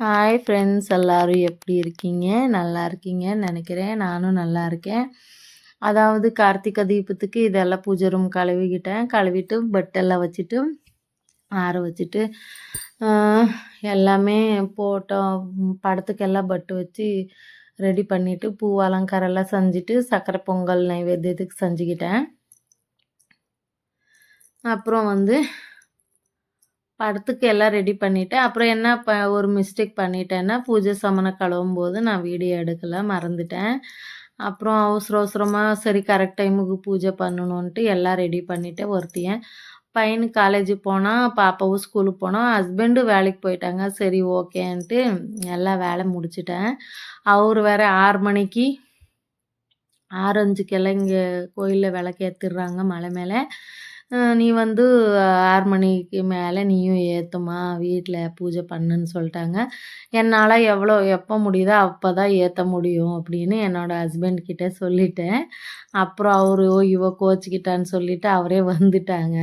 Hi friends, எல்லாரும் எப்படி இருக்கீங்க? நல்லா இருக்கீங்கன்னு நினைக்கிறேன். நானும் நல்லா இருக்கேன். அதாவது கார்த்திகை தீபத்துக்கு இதெல்லாம் பூஜை ரூம் கழுவிக்கிட்டேன். கழுவிட்டு பெட்டெல்லாம் வச்சுட்டு ஆற வச்சுட்டு எல்லாமே போட்டோம். படத்துக்கெல்லாம் பட்டு வச்சு ரெடி பண்ணிவிட்டு பூ அலங்காரம்லாம் செஞ்சுட்டு சர்க்கரை பொங்கல் நைவேத்தியத்துக்கு செஞ்சுக்கிட்டேன். அப்புறம் படத்துக்கு எல்லாம் ரெடி பண்ணிவிட்டேன். அப்புறம் என்ன ஒரு மிஸ்டேக் பண்ணிட்டேன்னா, பூஜை சாமானை கழுவும் போது நான் வீடியோ எடுக்கல, மறந்துட்டேன். அப்புறம் அவசரமாக சரி கரெக்ட் டைமுக்கு பூஜை பண்ணணுன்ட்டு எல்லாம் ரெடி பண்ணிவிட்டேன். ஒருத்தியன் பையனுக்கு காலேஜ் போனால், பாப்பாவும் ஸ்கூலுக்கு போனால், ஹஸ்பண்டும் வேலைக்கு போயிட்டாங்க. சரி ஓகேன்ட்டு எல்லா வேலை முடிச்சிட்டேன். அவர் வேறு 6 மணிக்கு 6:05க்கெல்லாம் இங்கே கோயிலில் விளக்கு ஏற்றிடுறாங்க மலை மேலே. நீ 6 மணிக்கு மேலே நீயும் ஏற்றுமா, வீட்டில் பூஜை பண்ணுன்னு சொல்லிட்டாங்க. என்னால் எப்போ முடியுதோ அப்போ தான் ஏற்ற முடியும் அப்படின்னு என்னோடய ஹஸ்பண்ட்கிட்ட சொல்லிட்டேன். அப்புறம் அவர் இவ கோச்சிக்கிட்டான்னு சொல்லிவிட்டு அவரே வந்துட்டாங்க.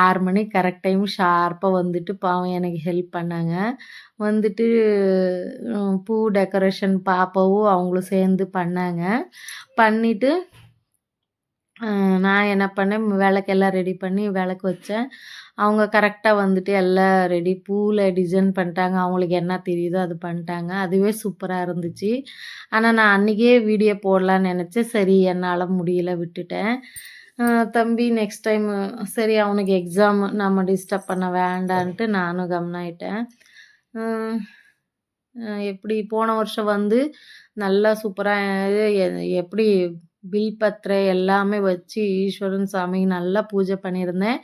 6 மணிக்கு கரெக்ட் டைம் ஷார்ப்பாக வந்துட்டு பாவம் எனக்கு ஹெல்ப் பண்ணாங்க. வந்துட்டு பூ டெக்கரேஷன் பாப்பாவும் அவங்களும் சேர்ந்து பண்ணாங்க. பண்ணிவிட்டு நான் என்ன பண்ணேன், விளக்கெல்லாம் ரெடி பண்ணி விளக்கு வச்சேன். அவங்க கரெக்டாக வந்துட்டு எல்லாம் ரெடி பூவில் டிசைன் பண்ணிட்டாங்க. அவங்களுக்கு என்ன தெரியுதோ அது பண்ணிட்டாங்க. அதுவே சூப்பராக இருந்துச்சு. ஆனால் நான் அன்றைக்கே வீடியோ போடலான்னு நினச்சேன். சரி என்னால் முடியல, விட்டுட்டேன். தம்பி நெக்ஸ்ட் டைம் சரி அவனுக்கு எக்ஸாம் நம்ம டிஸ்டர்ப் பண்ண வேண்டான்ட்டு நானும் கம்னாயிட்டேன். எப்படி போன வருஷம் நல்லா சூப்பராக எப்படி பில் பத்திரை எல்லாமே வச்சு ஈஸ்வரன் சாமிக்கு நல்லா பூஜை பண்ணியிருந்தேன்.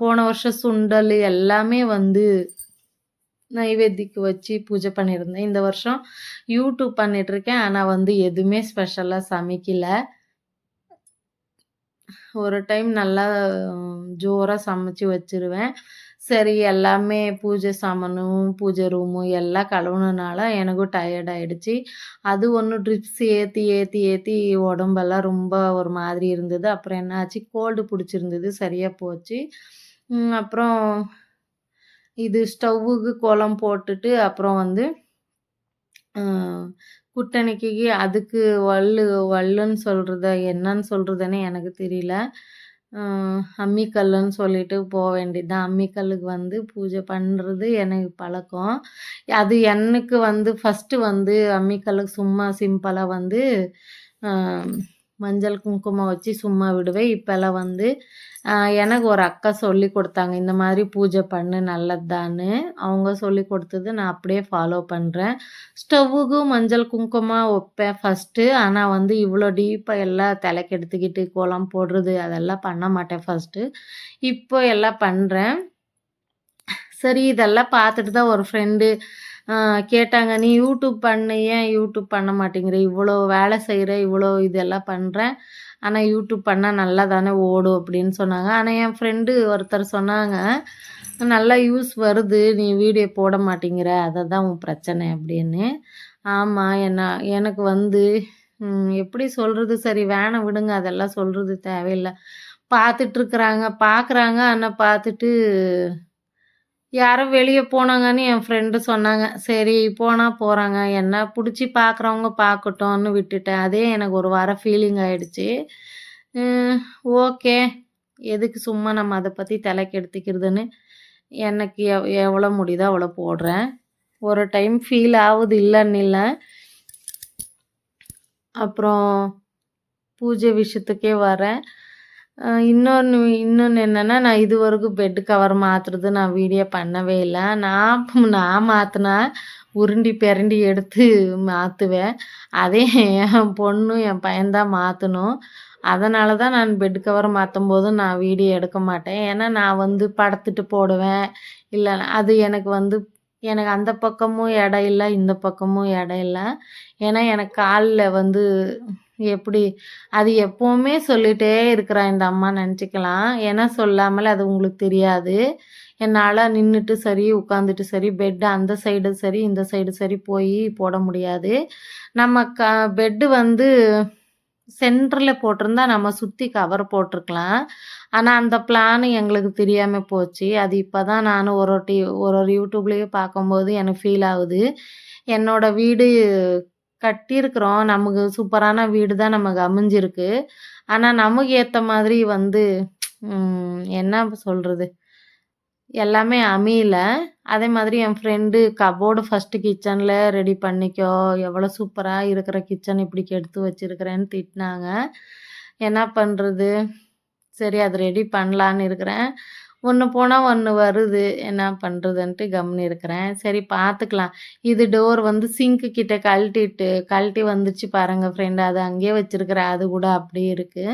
போன வருஷம் சுண்டல் எல்லாமே நைவேத்திக்கு வச்சு பூஜை பண்ணியிருந்தேன். இந்த வருஷம் யூடியூப் பண்ணிகிட்ருக்கேன். ஆனால் எதுவுமே ஸ்பெஷலாக சமைக்கல. ஒரு டைம் நல்லா ஜோராக சமைச்சு வச்சுருவேன். சரி எல்லாமே பூஜை சாமானும் பூஜை ரூமும் எல்லாம் கழுவுனனால எனக்கும் டயர்ட் ஆகிடுச்சி. அது ஒன்று ட்ரிப்ஸ் ஏற்றி ஏற்றி ஏற்றி உடம்பெல்லாம் ரொம்ப ஒரு மாதிரி இருந்தது. அப்புறம் என்னாச்சு, கோல்டு பிடிச்சிருந்தது, சரியாக போச்சு. அப்புறம் இது ஸ்டவ்வுக்கு கோலம் போட்டுட்டு அப்புறம் குட்டணிக்கு அதுக்கு வல்லுன்னு சொல்கிறத என்னன்னு சொல்கிறதுனே எனக்கு தெரியல. அம்மிக்கல்லுன்னு சொல்லிட்டு போக வேண்டியது தான். அம்மிக்கல்லுக்கு பூஜை பண்ணுறது எனக்கு பழக்கம். அது எனக்கு ஃபஸ்ட்டு அம்மிக்கல்லுக்கு சும்மா சிம்பிளாக மஞ்சள் குங்குமம் வச்சு சும்மா விடுவேன். இப்போல்லாம் எனக்கு ஒரு அக்கா சொல்லி கொடுத்தாங்க, இந்த மாதிரி பூஜை பண்ணு நல்லதுதான்னு. அவங்க சொல்லி கொடுத்தது நான் அப்படியே ஃபாலோ பண்ணுறேன். ஸ்டவ்வுக்கும் மஞ்சள் குங்குமம் வைப்பேன் ஃபஸ்ட்டு. ஆனால் இவ்வளோ டீப்பாக எல்லாம் தலைக்கு எடுத்துக்கிட்டு கோலம் போடுறது அதெல்லாம் பண்ண மாட்டேன் ஃபஸ்ட்டு. இப்போ எல்லாம் பண்ணுறேன். சரி இதெல்லாம் பார்த்துட்டு தான் ஒரு ஃப்ரெண்டு கேட்டாங்க, நீ யூடியூப் பண்ணு, ஏன் யூடியூப் பண்ண மாட்டேங்கிற, இவ்வளோ வேலை செய்கிற, இவ்வளோ இதெல்லாம் பண்ணுறேன், ஆனால் யூடியூப் பண்ணால் நல்லா தானே ஓடும் அப்படின்னு சொன்னாங்க. ஆனால் என் ஃப்ரெண்டு ஒருத்தர் சொன்னாங்க, நல்லா யூஸ் வருது, நீ வீடியோ போட மாட்டேங்கிற, அதை தான் உன் பிரச்சனை அப்படின்னு. ஆமாம், எனக்கு எப்படி சொல்கிறது, சரி வேணாம் விடுங்க, அதெல்லாம் சொல்கிறது தேவையில்லை. பார்க்குறாங்க. ஆனால் பார்த்துட்டு யாரோ வெளியே போனாங்கன்னு என் ஃப்ரெண்டு சொன்னாங்க. சரி போனால் போகிறாங்க, என்ன பிடிச்சி பார்க்குறவங்க பார்க்கட்டும்னு விட்டுட்டேன். அதே எனக்கு ஒரு வாரம் ஃபீலிங் ஆகிடுச்சி. ஓகே, எதுக்கு சும்மா நம்ம அதை பற்றி தலைக்கு எடுத்துக்கிறதுன்னு எனக்கு எவ்வளோ முடியுதோ அவ்வளோ போடுறேன். ஒரு டைம் ஃபீல் ஆகுது, இல்லைன்னு இல்லை. அப்புறம் பூஜை விஷயத்துக்கே வரேன். இன்னொன்று என்னென்னா, நான் இதுவரைக்கும் பெட்டு கவர் மாற்றுறது நான் வீடியோ பண்ணவே இல்லை. நான் மாற்றினா உருண்டி பிரண்டி எடுத்து மாற்றுவேன். அதே என் பொண்ணும் என் பையன்தான் மாற்றணும். அதனால தான் நான் பெட் கவர் மாற்றும் போது நான் வீடியோ எடுக்க மாட்டேன். ஏன்னா நான் படுத்துட்டு போடுவேன். இல்லை அது எனக்கு அந்த பக்கமும் இடம் இல்லை, இந்த பக்கமும் இடம் இல்லை. ஏன்னா எனக்கு காலில் எப்படி அது எப்போவுமே சொல்லிகிட்டே இருக்கிறா இந்த அம்மா நினச்சிக்கலாம். ஏன்னா சொல்லாமல் அது உங்களுக்கு தெரியாது. என்னால் நின்றுட்டு சரி, உட்காந்துட்டு சரி, பெட்டு அந்த சைடு சரி, இந்த சைடு சரி போய் போட முடியாது. நம்ம பெட்டு சென்டரில் போட்டிருந்தா நம்ம சுற்றி கவர் போட்டிருக்கலாம். ஆனால் அந்த பிளான் எங்களுக்கு தெரியாம போச்சு. அது இப்போ தான் நானும் ஒரு ஒரு யூடியூப்லேயே பார்க்கும்போது எனக்கு ஃபீல் ஆகுது. என்னோட வீடு கட்டியிருக்கிறோம். நமக்கு சூப்பரான வீடு தான் நமக்கு அமைஞ்சிருக்கு. ஆனா நமக்கு ஏத்த மாதிரி வந்து என்ன சொல்றது? எல்லாமே அமையல. அதே மாதிரி என் ஃப்ரெண்டு கப்போர்டு ஃபர்ஸ்ட்டு கிச்சன்ல ரெடி பண்ணிக்கோ! எவ்வளோ சூப்பரா இருக்கிற கிச்சன் இப்படி கெடுத்து வச்சிருக்கிறேன்னு திட்டினாங்க. என்ன பண்றது? சரி அது ரெடி பண்ணலான்னு இருக்கிறேன். ஒண்ணு போனா ஒண்ணு வருது. என்ன பண்றதுன்ட்டு கம்முனு இருக்கிறேன். சரி பார்த்துக்கலாம். இது டோர் வந்து சிங்க்கு கிட்ட கழட்டி வந்துச்சு பாருங்க ஃப்ரெண்ட். அது அங்கேயே வச்சிருக்கிறேன். அது கூட அப்படியே இருக்கு.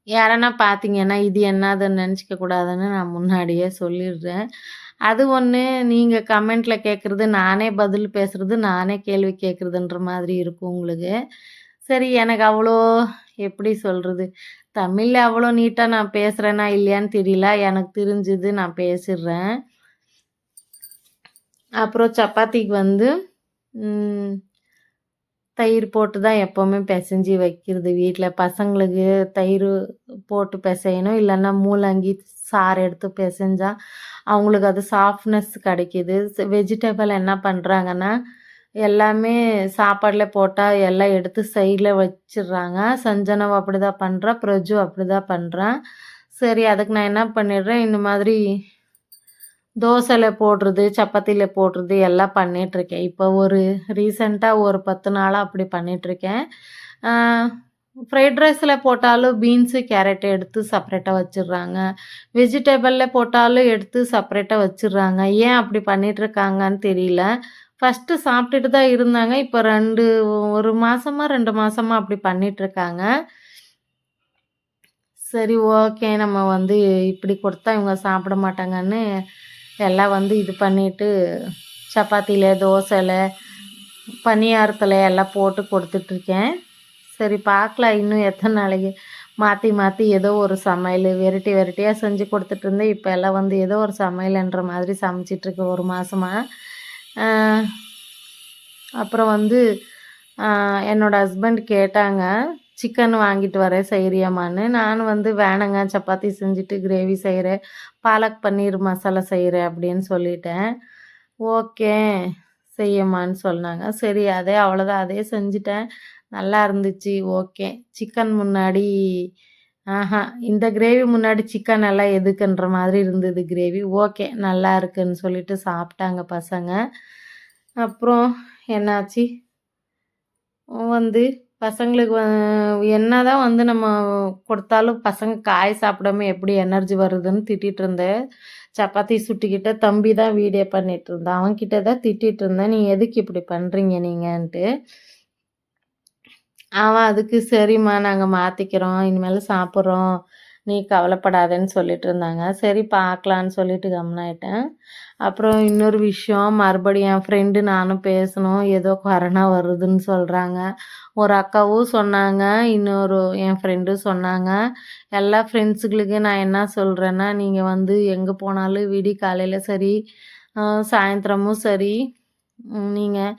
யாரன்னா பார்த்தீங்கன்னா, இது என்னாதுன்னு நெனச்சுக்க கூடாதுன்னு நான் முன்னாடியே சொல்லிடுறேன். அது ஒண்ணு நீங்க கமெண்ட்ல கேட்கறது, நானே பதில் பேசுறது, நானே கேள்வி கேட்கறதுன்ற மாதிரி இருக்கும் உங்களுக்கு. சரி எனக்கு அவ்வளோ எப்படி சொல்றது? தமிழ்ல அவ்வளோ நீட்டா நான் பேசுறேனா இல்லையான்னு தெரியல. எனக்கு தெரிஞ்சது நான் பேசிடுறேன். அப்புறம் சப்பாத்திக்கு வந்து ம் தயிர் போட்டு தான் எப்பவுமே பெசஞ்சு வைக்கிறது வீட்ல. பசங்களுக்கு தயிர் போட்டு பெசையணும். இல்லன்னா மூலங்கி சாறு எடுத்து பெசஞ்சா, அவங்களுக்கு அது சாஃப்ட்னஸ் கிடைக்குது. வெஜிடபிள் என்ன பண்றாங்கன்னா, எல்லாமே சாப்பாடுல போட்டா எல்லாம் எடுத்து சைடுல வச்சுடுறாங்க. சஞ்சனாவும் அப்படிதான் பண்றா. பிரஜு அப்படிதான் பண்றான். சரி அதுக்கு நான் என்ன பண்ணிடுறேன், இந்த மாதிரி தோசையில போடுறது, சப்பாத்தில போடுறது எல்லாம் பண்ணிட்டுருக்கேன். இப்போ ரீசென்ட்டா ஒரு 10 நாளா அப்படி பண்ணிட்டுருக்கேன். ஆ ஃப்ரைட் ரைஸில போட்டாலும் பீன்ஸு, கேரட் எடுத்து செப்பரேட்டா வச்சுடுறாங்க. வெஜிடபிள்ல போட்டாலும் எடுத்து செப்பரேட்டா வச்சுடுறாங்க. ஏன் அப்படி பண்ணிட்டுருக்காங்கன்னு தெரியல. ஃபர்ஸ்ட்டு சாப்பிட்டுட்டு தான் இருந்தாங்க. இப்போ 1 மாசமா, 2 மாசமா அப்படி பண்ணிட்டுருக்காங்க. சரி ஓகே. நம்ம வந்து இப்படி கொடுத்தா இவங்க சாப்பிட மாட்டாங்கன்னு எல்லாம் வந்து இது பண்ணிட்டு சப்பாத்தியில, தோசையில, பணியாரத்துல எல்லாம் போட்டு கொடுத்துட்ருக்கேன். சரி பார்க்கலாம் இன்னும் எத்தனை நாளைக்கு மாற்றி மாற்றி ஏதோ ஒரு சமையல் வெரைட்டியாக செஞ்சு கொடுத்துட்ருந்தேன். இப்போ எல்லாம் வந்து ஏதோ ஒரு சமையல்ன்ற மாதிரி சமைச்சிட்ருக்கேன் 1 மாசமா. அப்புறம் வந்து என்னோட ஹஸ்பண்ட் கேட்டாங்க, சிக்கன் வாங்கிட்டு வரேன் செய்றியாம்மான்னு. நானும் வந்து வேணாங்க சப்பாத்தி செஞ்சுட்டு கிரேவி செய்கிறேன், பாலக் பன்னீர் மசாலா செய்கிறேன் அப்படின்னு சொல்லிட்டேன். ஓகே செய்யம்மான்னு சொன்னாங்க. சரி அவ்வளோதான் அதே செஞ்சுட்டேன். நல்லா இருந்துச்சு. ஓகே. சிக்கன் முன்னாடி இந்த கிரேவி முன்னாடி சிக்கன் எல்லாம் எதுக்குன்ற மாதிரி இருந்தது கிரேவி. ஓகே நல்லா இருக்குன்னு சொல்லிட்டு சாப்பிட்டாங்க பசங்க. அப்புறம் என்னாச்சு வந்து பசங்களுக்கு என்னதான் வந்து நம்ம கொடுத்தாலும் பசங்க காய் சாப்பிடாம எப்படி எனர்ஜி வருதுன்னு திட்டிட்டு இருந்தேன். சப்பாத்தி சுட்டுக்கிட்ட தம்பி தான் வீடியோ பண்ணிட்டு இருந்தான். அவன்கிட்ட தான் திட்டிட்டு இருந்தேன், நீ எதுக்கு இப்படி பண்றீங்க நீங்கன்ட்டு. அவன் அதுக்கு சரிம்மா நாங்கள் மாற்றிக்கிறோம், இனிமேல் சாப்பிட்றோம், நீ கவலைப்படாதேன்னு சொல்லிட்டு இருந்தாங்க. சரி பார்க்கலான்னு சொல்லிட்டு கம்முனாயிட்டேன். அப்புறம் இன்னொரு விஷயம் மறுபடியும் என் ஃப்ரெண்டு நானும் பேசணும். ஏதோ கொரோனா வருதுன்னு சொல்கிறாங்க. ஒரு அக்காவும் சொன்னாங்க, என் ஃப்ரெண்டும் சொன்னாங்க. எல்லா ஃப்ரெண்ட்ஸுங்களுக்கு நான் என்ன சொல்கிறேன்னா, நீங்கள் வந்து எங்கே போனாலும் காலையில் சரி சாயந்தரமும் சரி நீங்கள்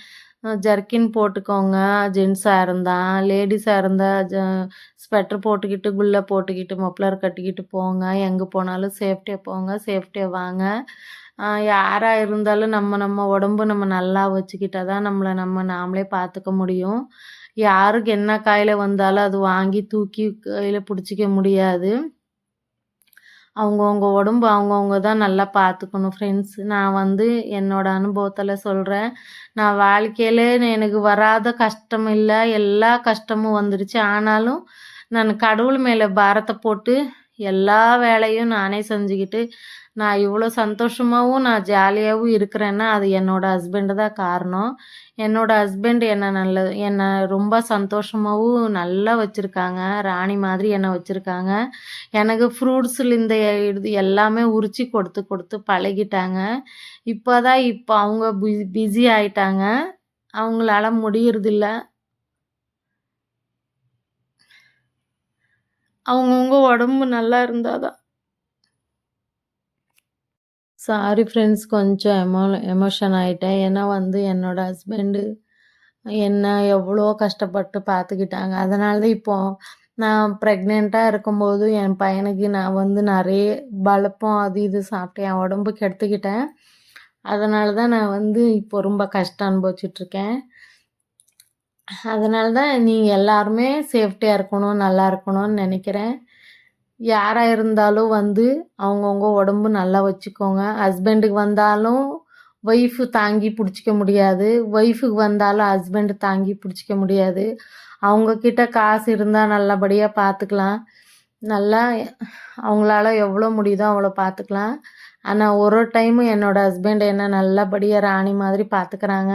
ஜர்க்கின் போட்டுக்கோங்க. ஜென்ஸாக இருந்தால், லேடிஸாக இருந்தால் ஸ்வெட்டர் போட்டுக்கிட்டு, குல்லா போட்டுக்கிட்டு, மப்ளர் கட்டிக்கிட்டு போங்க. எங்கே போனாலும் சேஃப்டியாக போங்க, சேஃப்டியாக வாங்க. யாராக இருந்தாலும் நம்ம உடம்பு நம்ம நல்லா வச்சுக்கிட்டா தான் நாமளே பார்த்துக்க முடியும். யாருக்கு என்ன காயில வந்தாலும் அது வாங்கி தூக்கி கையில் பிடிச்சிக்க முடியாது. அவங்கவுங்க உடம்பு அவங்கவுங்க தான் நல்லா பார்த்துக்கணும் ஃப்ரெண்ட்ஸ். நான் வந்து என்னோட அனுபவத்தில் சொல்கிறேன். நான் வாழ்க்கையில எனக்கு வராத கஷ்டம் இல்லை, எல்லா கஷ்டமும் வந்துடுச்சு. ஆனாலும் நான் கடவுள் மேலே பாரத்தை போட்டு எல்லா வேலையும் நானே செஞ்சுக்கிட்டு, நான் இவ்வளோ சந்தோஷமாகவும் நான் ஜாலியாகவும் இருக்கிறேன்னா அது என்னோட ஹஸ்பண்டு தான் காரணம். என்னோட ஹஸ்பண்ட் என்னை ரொம்ப சந்தோஷமாகவும் நல்லா வச்சுருக்காங்க. ராணி மாதிரி என்னை வச்சுருக்காங்க. எனக்கு ஃப்ரூட்ஸ்லேருந்து இது எல்லாமே உரித்து கொடுத்து கொடுத்து பழகிட்டாங்க. இப்போ அவங்க பிஸி ஆயிட்டாங்க. அவங்களால முடியறதில்ல. அவங்கவுங்க உடம்பு நல்லா இருந்தால் தான். சாரி ஃப்ரெண்ட்ஸ் கொஞ்சம் எமோஷன் ஆயிட்டேன். ஏன்னா வந்து என்னோட ஹஸ்பண்டு என்ன எவ்வளோ கஷ்டப்பட்டு பார்த்துக்கிட்டாங்க. அதனால தான் இப்போ நான் ப்ரெக்னென்ட்டா இருக்கும்போது என் பையனுக்கு நான் வந்து நெறைய பலப்பம் அது இது சாப்பிட்டு என் உடம்பு கெடுத்துக்கிட்டேன். அதனால தான் நான் வந்து இப்போ ரொம்ப கஷ்டம் அனுபவிச்சுட்ருக்கேன். அதனால தான் நீங்க எல்லாருமே சேஃப்டியா இருக்கணும், நல்லா இருக்கணும்னு நெனைக்கிறேன். யாரா இருந்தாலும் வந்து அவங்கவங்க உடம்பு நல்லா வச்சுக்கோங்க. ஹஸ்பண்டுக்கு வந்தாலும் ஒய்ஃபு தாங்கி பிடிச்சிக்க முடியாது. ஒய்ஃபுக்கு வந்தாலும் ஹஸ்பண்ட் தாங்கி பிடிச்சிக்க முடியாது. அவங்க கிட்ட காசு இருந்தா நல்லபடியா பார்த்துக்கலாம். நல்லா அவங்களால எவ்வளோ முடியுதோ அவ்வளோ பார்த்துக்கலாம். ஆனா ஒரு ஒரு டைமும் என்னோட ஹஸ்பண்ட் என்ன நல்லபடியா ராணி மாதிரி பார்த்துக்கிறாங்க.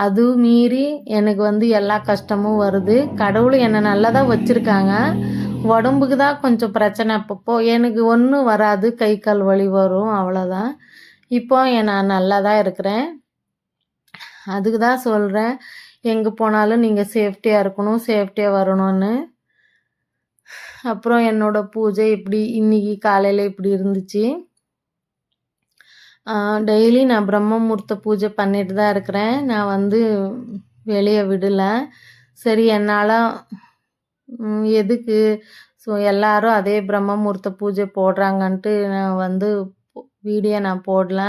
அதுவும் மீறி எனக்கு வந்து எல்லா கஷ்டமும் வருது. கடவுள் என்ன நல்லா தான் வச்சிருக்காங்க. உடம்புக்கு தான் கொஞ்சம் பிரச்சனை அப்பப்போ. எனக்கு ஒண்ணும் வராது. கை, கால் வலி வரும் அவ்வளோதான். இப்போ நான் நல்லா தான் இருக்கிறேன். அதுக்கு தான் சொல்றேன். எங்க போனாலும் நீங்க சேஃப்டியா இருக்கணும், சேஃப்டியா வரணும்னு. அப்புறம் என்னோட பூஜை இன்னைக்கு காலையில இப்படி இருந்துச்சு. டெய்லி நான் பிரம்ம முகூர்த்த பூஜை பண்ணிட்டு தான் இருக்கிறேன். நான் வந்து வெளிய விடல. சரி என்னால எதுக்கு எல்லாரும் அதே பிரம்ம முகூர்த்த பூஜை போடுறாங்கன்ட்டு நான் வந்து வீடியோ நான் போடல.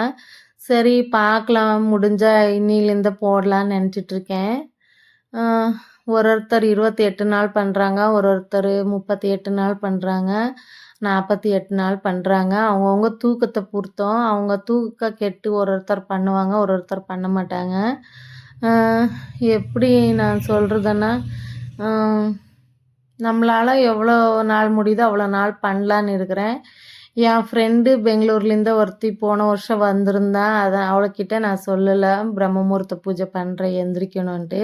சரி பார்க்கலாம் முடிஞ்சா இன்னிலேருந்து போடலான்னு நெனச்சிட்ருக்கேன். ஒருத்தர் 28 நாள் பண்ணுறாங்க. ஒருத்தர் 38 நாள் பண்ணுறாங்க. 48 நாள் பண்ணுறாங்க. அவங்கவுங்க தூக்கத்தை பொறுத்தோம். அவங்க தூக்க கெட்டு ஒருத்தர் பண்ணுவாங்க, ஒருத்தர் பண்ண மாட்டாங்க. எப்படி நான் சொல்கிறதுன்னா, நம்மளால எவ்வளோ நாள் முடியுதோ அவ்வளோ நாள் பண்ணலான்னு இருக்கிறேன். என் ஃப்ரெண்டு பெங்களூர்லேருந்து ஒருத்தி போன வருஷம் வந்திருந்தா. அவளுக்கிட்ட நான் சொல்லலை பிரம்ம முகூர்த்த பூஜை பண்ணுறேன் எந்திரிக்கணுன்ட்டு.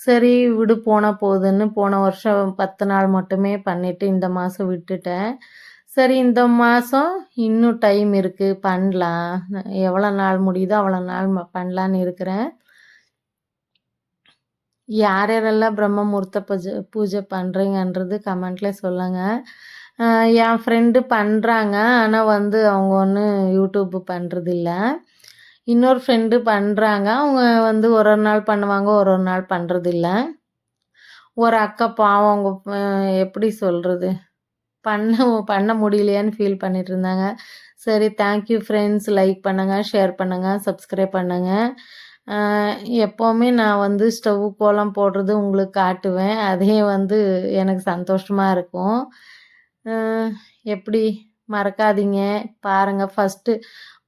சரி விடு போனால் போகுதுன்னு போன வருஷம் 10 நாள் மட்டுமே பண்ணிவிட்டு இந்த மாதம் விட்டுட்டேன். சரி இந்த மாதம் இன்னும் டைம் இருக்குது பண்ணலாம். எவ்வளோ நாள் முடியுதோ அவ்வளோ நாள் பண்ணலான்னு இருக்கிறேன். யார் யாரெல்லாம் பிரம்ம முகூர்த்த பூஜை பண்ணுறீங்கன்றது கமெண்ட்டில் சொல்லுங்கள். என் ஃப்ரெண்டு பண்ணுறாங்க. ஆனால் வந்து அவங்க ஒன்றும் யூடியூப் பண்ணுறதில்ல. இன்னொரு ஃப்ரெண்டு பண்ணுறாங்க. அவங்க வந்து ஒரு நாள் பண்ணுவாங்க, ஒரு நாள் பண்ணுறதில்ல. ஒரு அக்கா பாவம் அவங்க எப்படி சொல்கிறது, பண்ண முடியலையான்னு ஃபீல் பண்ணிட்டு இருந்தாங்க. சரி தேங்க்யூ ஃப்ரெண்ட்ஸ். லைக் பண்ணுங்கள், ஷேர் பண்ணுங்கள், சப்ஸ்கிரைப் பண்ணுங்கள். எப்போவுமே நான் வந்து ஸ்டவ் கோலம் போடுறது உங்களுக்கு காட்டுவேன். அதே வந்து எனக்கு சந்தோஷமாக இருக்கும். எப்படி மறக்காதீங்க பாருங்கள். ஃபஸ்ட்டு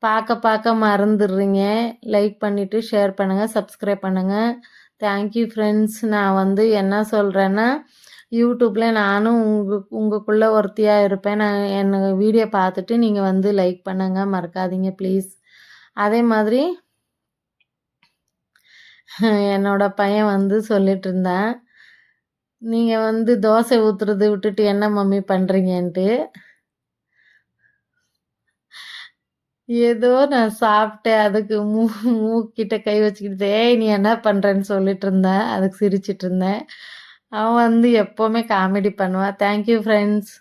பார்க்க மறந்துடுறீங்க. லைக் பண்ணிவிட்டு ஷேர் பண்ணுங்கள், சப்ஸ்கிரைப் பண்ணுங்கள். Thank you friends. நான் வந்து என்ன சொல்கிறேன்னா, யூடியூப்பில் நானும் உங்களுக்குள்ளே ஒருத்தியாக இருப்பேன். நான் எனக்கு வீடியோ பார்த்துட்டு நீங்கள் வந்து லைக் பண்ணுங்கள், மறக்காதீங்க ப்ளீஸ். அதே மாதிரி என்னோட பையன் வந்து சொல்லிட்டு இருந்தான், நீங்கள் வந்து தோசை ஊற்றுறது விட்டுட்டு என்ன மம்மி பண்ணுறீங்கன்ட்டு. ஏதோ நான் சாப்பிட்டேன். அதுக்கு மூக்கிட்ட கை வச்சுக்கிட்டு ஏய் நீ என்ன பண்ணுறேன்னு சொல்லிட்டு இருந்தேன். அதுக்கு சிரிச்சிட்டு இருந்தேன். அவன் வந்து எப்போவுமே காமெடி பண்ணுவான். Thank you friends.